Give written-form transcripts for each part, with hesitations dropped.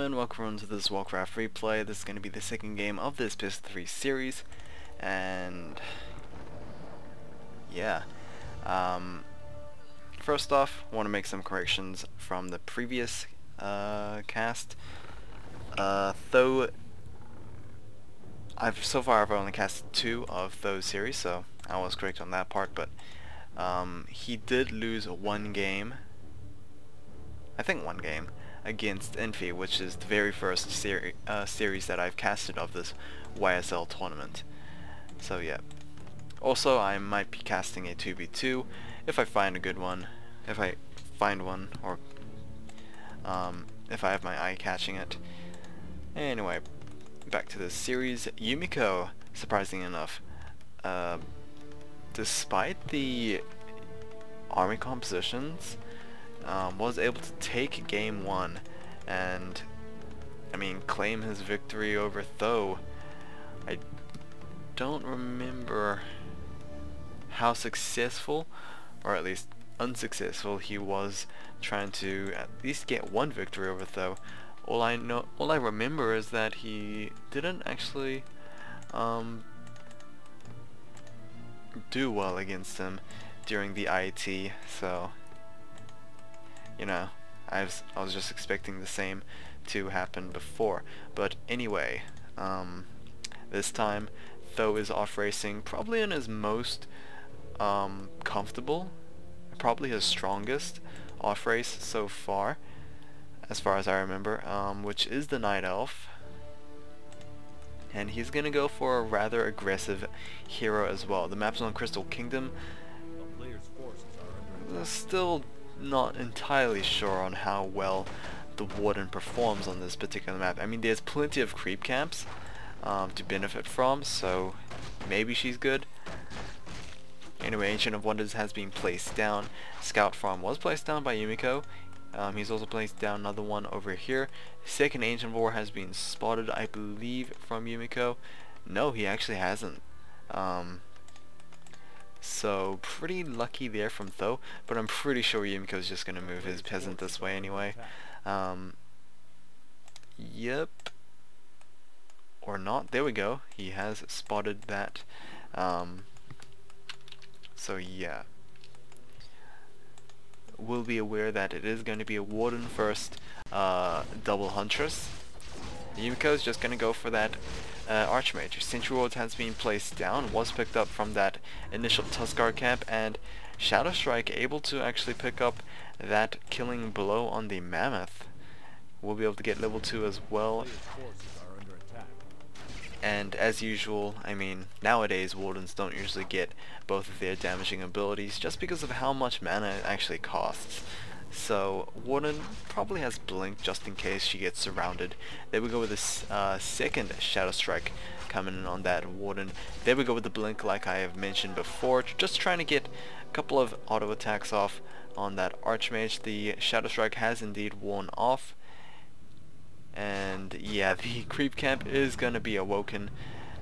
gentlemen, welcome to this Warcraft replay. This is going to be the second game of this PS3 series, and yeah, first off, I want to make some corrections from the previous cast. Though I've only casted 2 of those series, so I was correct on that part, but he did lose one game, I think one game, against Envy, which is the very first series that I've casted of this YSL tournament. So yeah. Also, I might be casting a 2v2 if I find a good one, if I find one, or if I have my eye catching it. Anyway, back to this series. Yumiko, surprisingly enough, despite the army compositions, was able to take game 1 and, I mean, claim his victory over Tho. I don't remember how successful, or at least unsuccessful, he was trying to at least get one victory over Tho. All I remember is that he didn't actually do well against him during the IT, so you know, I was just expecting the same to happen before. But anyway, this time Tho is off racing, probably in his most comfortable, probably his strongest off race so far, as I remember, which is the Night Elf. And he's gonna go for a rather aggressive hero as well. The map's on Crystal Kingdom. Still not entirely sure on how well the Warden performs on this particular map. I mean, there's plenty of creep camps to benefit from, so maybe she's good. Anyway, Ancient of Wonders has been placed down. Scout Farm was placed down by Yumiko. He's also placed down another one over here. Second Ancient War has been spotted, I believe, from Yumiko. No, he actually hasn't. So pretty lucky there from Tho, but I'm pretty sure Yumiko's just gonna move his peasant this way anyway. Yep. Or not. There we go. He has spotted that. So yeah. We'll be aware that it is going to be a Warden first double Huntress. Yumiko's just gonna go for that Archmage. Sentry Ward has been placed down, was picked up from that initial Tuskar camp, and Shadow Strike able to actually pick up that killing blow on the Mammoth. We'll be able to get level 2 as well. And as usual, I mean, nowadays Wardens don't usually get both of their damaging abilities just because of how much mana it actually costs. So Warden probably has Blink just in case she gets surrounded. There we go with this second Shadow Strike coming in on that Warden. There we go with the Blink, like I have mentioned before, just trying to get a couple of auto attacks off on that Archmage. The Shadow Strike has indeed worn off, and yeah, the creep camp is gonna be awoken.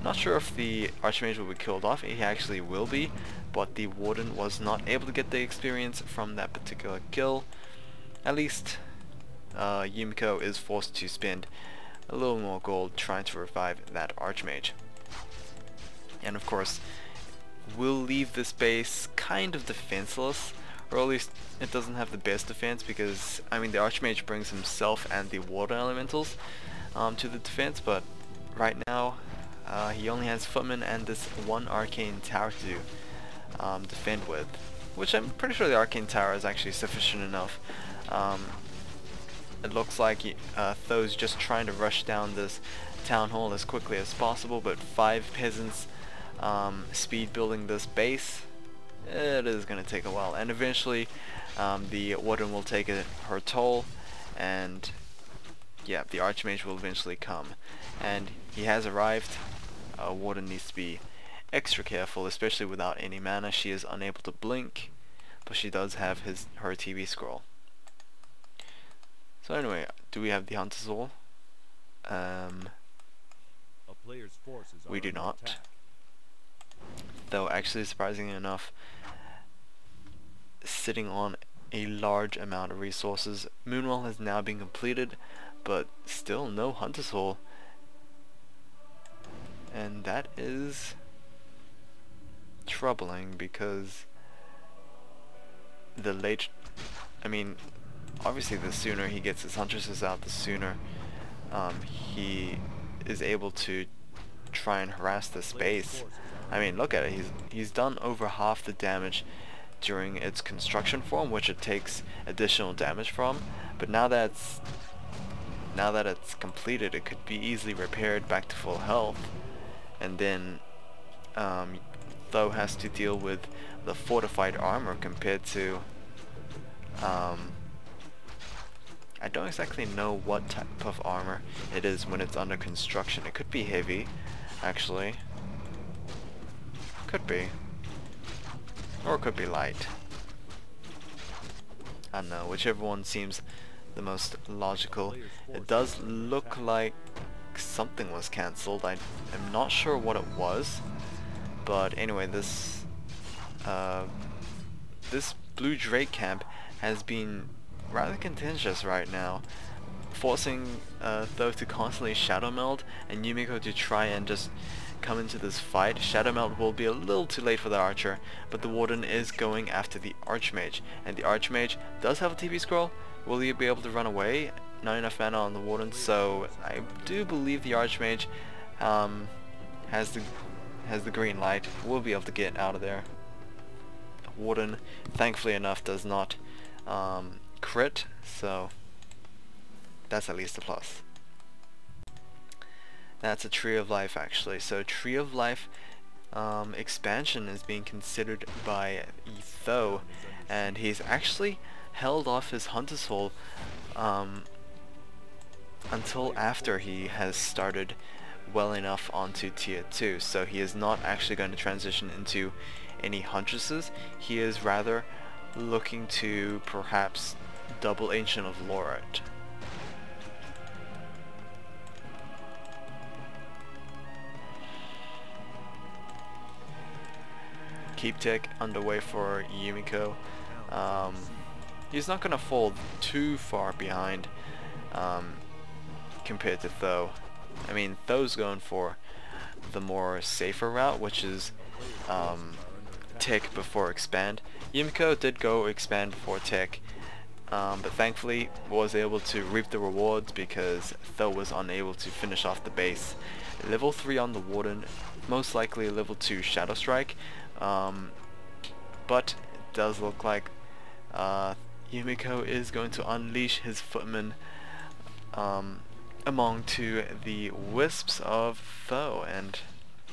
Not sure if the Archmage will be killed off. He actually will be, but the Warden was not able to get the experience from that particular kill. At least Yumiko is forced to spend a little more gold trying to revive that Archmage. And of course, we'll leave this base kind of defenseless, or at least it doesn't have the best defense, because I mean the Archmage brings himself and the water elementals to the defense, but right now he only has Footman and this one Arcane Tower to defend with, which I'm pretty sure the Arcane Tower is actually sufficient enough. It looks like Tho's just trying to rush down this town hall as quickly as possible, but 5 peasants speed building this base, it is going to take a while, and eventually the Warden will take her toll, and yeah, the Archmage will eventually come, and he has arrived. Warden needs to be extra careful, especially without any mana. She is unable to blink, but she does have her TV scroll. So anyway, do we have the Hunter's Wall? We do not. Though actually, surprisingly enough, sitting on a large amount of resources. Moonwell has now been completed, but still no Hunter's Hole. And that is troubling because obviously the sooner he gets his Huntresses out, the sooner he is able to try and harass the space. I mean, look at it, he's done over half the damage during its construction form, which it takes additional damage from, but now that it's completed, it could be easily repaired back to full health, and then Tho has to deal with the fortified armor compared to I don't exactly know what type of armor it is when it's under construction. It could be heavy, actually. Could be. Or it could be light. I don't know, whichever one seems the most logical. It does look like something was cancelled. I am not sure what it was. But anyway, this Blue Drake camp has been rather contentious right now, forcing Tho to constantly Shadow Meld and Yumiko to try and just come into this fight. Shadow Meld will be a little too late for the Archer, but the Warden is going after the Archmage, and the Archmage does have a TP scroll. Will he be able to run away? Not enough mana on the Warden, so I do believe the Archmage has the green light. Will be able to get out of there. Warden, thankfully enough, does not crit, so that's at least a plus. That's a Tree of Life, actually. So Tree of Life expansion is being considered by Tho, and he's actually held off his Hunter's Hole until after he has started well enough onto tier 2. So he is not actually going to transition into any Huntresses. He is rather looking to perhaps double Ancient of Loret. Keep tech underway for Yumiko. He's not going to fall too far behind compared to Tho. I mean, Tho's going for the more safer route, which is tech before expand. Yumiko did go expand before tech, but thankfully was able to reap the rewards because Tho was unable to finish off the base. Level 3 on the Warden, most likely level 2 Shadow Strike, but it does look like Yumiko is going to unleash his footmen among to the wisps of Tho, and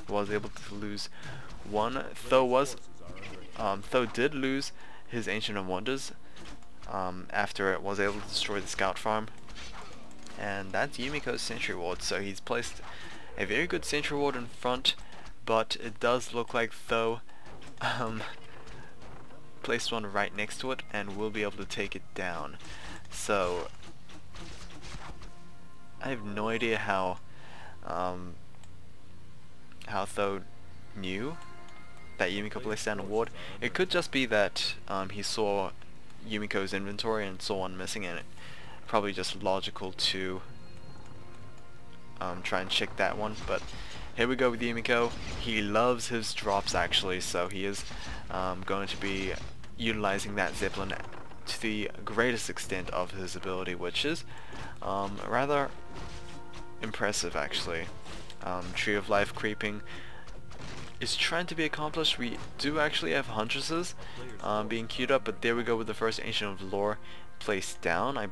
was able to lose one. Tho did lose his Ancient of Wonders after it was able to destroy the scout farm, and that's Yumiko's sentry ward. So he's placed a very good sentry ward in front, but it does look like Tho placed one right next to it and will be able to take it down. So I have no idea how Tho knew that Yumiko placed down a ward. It could just be that he saw Yumiko's inventory and saw one missing, and it probably just logical to try and check that one. But here we go with Yumiko. He loves his drops, actually, so he is going to be utilizing that Zeppelin to the greatest extent of his ability, which is rather impressive, actually. Tree of Life creeping is trying to be accomplished. We do actually have Huntresses being queued up, but there we go with the first Ancient of Lore placed down. I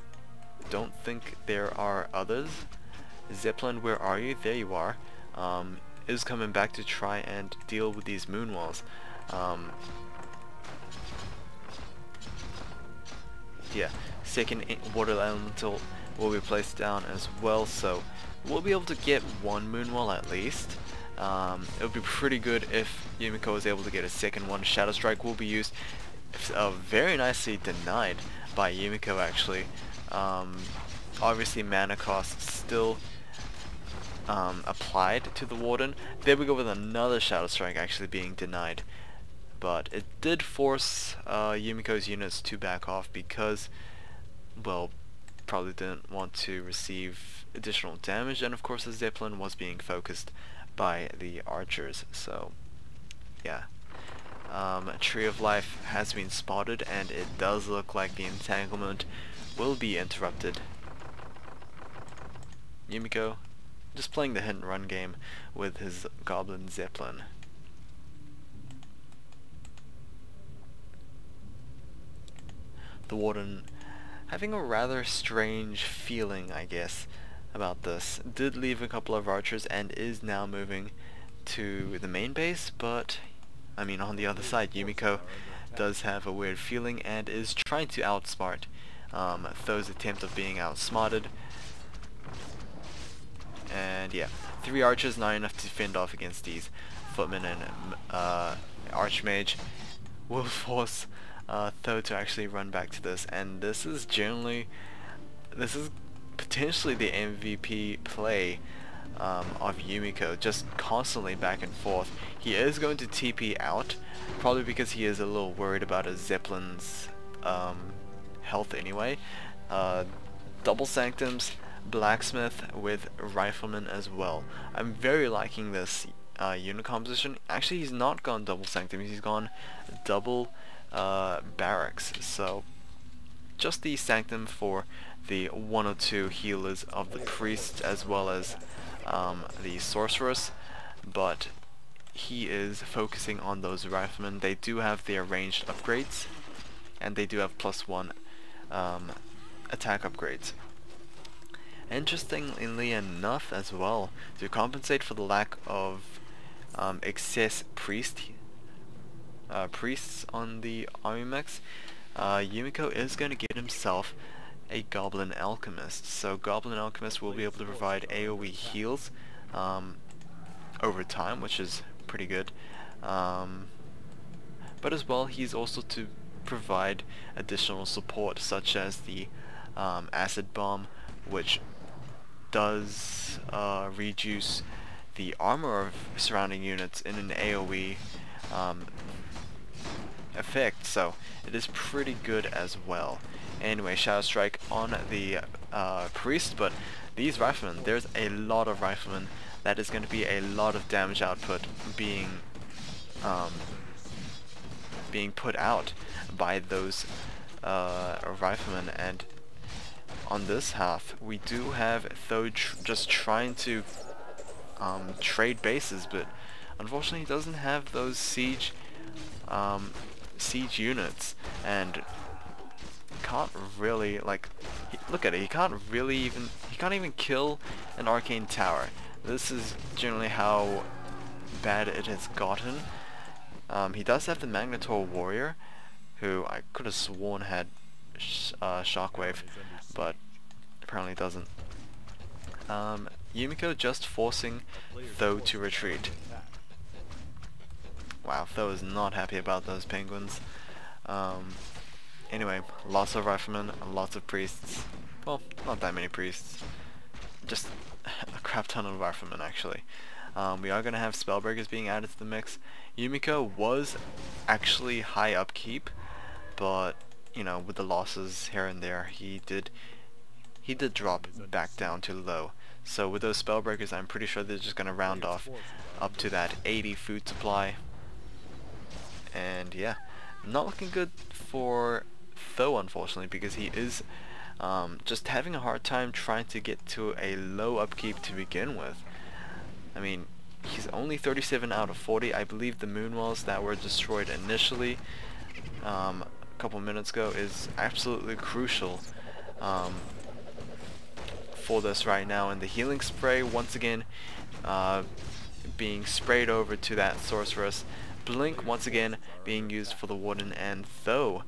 don't think there are others. Zeppelin, where are you? There you are. Is coming back to try and deal with these moon walls. Yeah, second water elemental will be placed down as well, so we'll be able to get one moon wall at least. It would be pretty good if Yumiko was able to get a second one. Shadow Strike will be used, very nicely denied by Yumiko, actually. Obviously mana costs still applied to the Warden. There we go with another Shadow Strike actually being denied. but it did force Yumiko's units to back off because, well, probably didn't want to receive additional damage, and of course the Zeppelin was being focused by the archers. So yeah, a Tree of Life has been spotted, and it does look like the entanglement will be interrupted. Yumiko just playing the hit and run game with his Goblin Zeppelin. The Warden having a rather strange feeling, I guess, about this. Did leave a couple of archers and is now moving to the main base, but I mean, on the other side, Yumiko does have a weird feeling and is trying to outsmart Tho's attempt of being outsmarted. And yeah, 3 archers not enough to fend off against these footmen, and Archmage will force Tho to actually run back to this, and this is potentially the MVP play of Yumiko, just constantly back and forth. He is going to TP out, probably because he is a little worried about his Zeppelin's health anyway. Double Sanctums, Blacksmith with Rifleman as well. I'm very liking this unit composition. Actually, he's not gone double Sanctum, he's gone double Barracks. So just the Sanctum for the 1 or 2 healers of the Priest as well as the Sorceress, but he is focusing on those Riflemen. They do have their ranged upgrades, and they do have +1 attack upgrades. Interestingly enough as well, to compensate for the lack of excess priests on the army mechs, Yumiko is going to get himself a Goblin Alchemist. So Goblin Alchemist will be able to provide AoE heals over time, which is pretty good. But as well, he's also to provide additional support, such as the Acid Bomb, which does reduce the armor of surrounding units in an AoE effect, so it is pretty good as well. Anyway, Shadow Strike on the Priest, but these Riflemen, there's a lot of Riflemen. That is going to be a lot of damage output being put out by those Riflemen. And on this half, we do have Tho just trying to trade bases, but unfortunately he doesn't have those siege units, and can't really, like, look at it, he can't even kill an arcane tower. This is generally how bad it has gotten. He does have the Magnetor Warrior, who I could have sworn had Shockwave, but apparently doesn't. Yumiko just forcing Tho to retreat. Wow, Tho is not happy about those penguins. Anyway, lots of Riflemen, lots of Priests. Well, not that many Priests. Just a crap ton of Riflemen, actually. We are going to have Spellbreakers being added to the mix. Yumiko was actually high upkeep, but, you know, with the losses here and there, he did drop back down to low. So with those Spellbreakers, I'm pretty sure they're just going to round off up to that 80 food supply. And yeah, not looking good for Tho, unfortunately, because he is just having a hard time trying to get to a low upkeep to begin with. I mean, he's only 37 out of 40. I believe the moon walls that were destroyed initially a couple minutes ago is absolutely crucial for this right now. And the healing spray, once again, being sprayed over to that Sorceress. Blink once again being used for the Warden, and Tho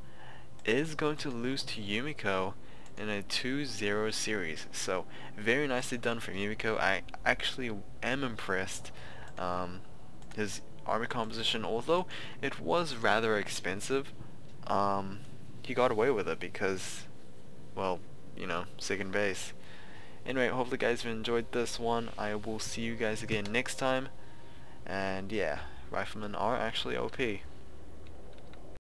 is going to lose to Yumiko in a 2-0 series. So very nicely done from Yumiko. I actually am impressed. His army composition, although it was rather expensive, he got away with it because, well, you know, second base. Anyway, hopefully guys have enjoyed this one. I will see you guys again next time, and yeah, Riflemen are actually OP.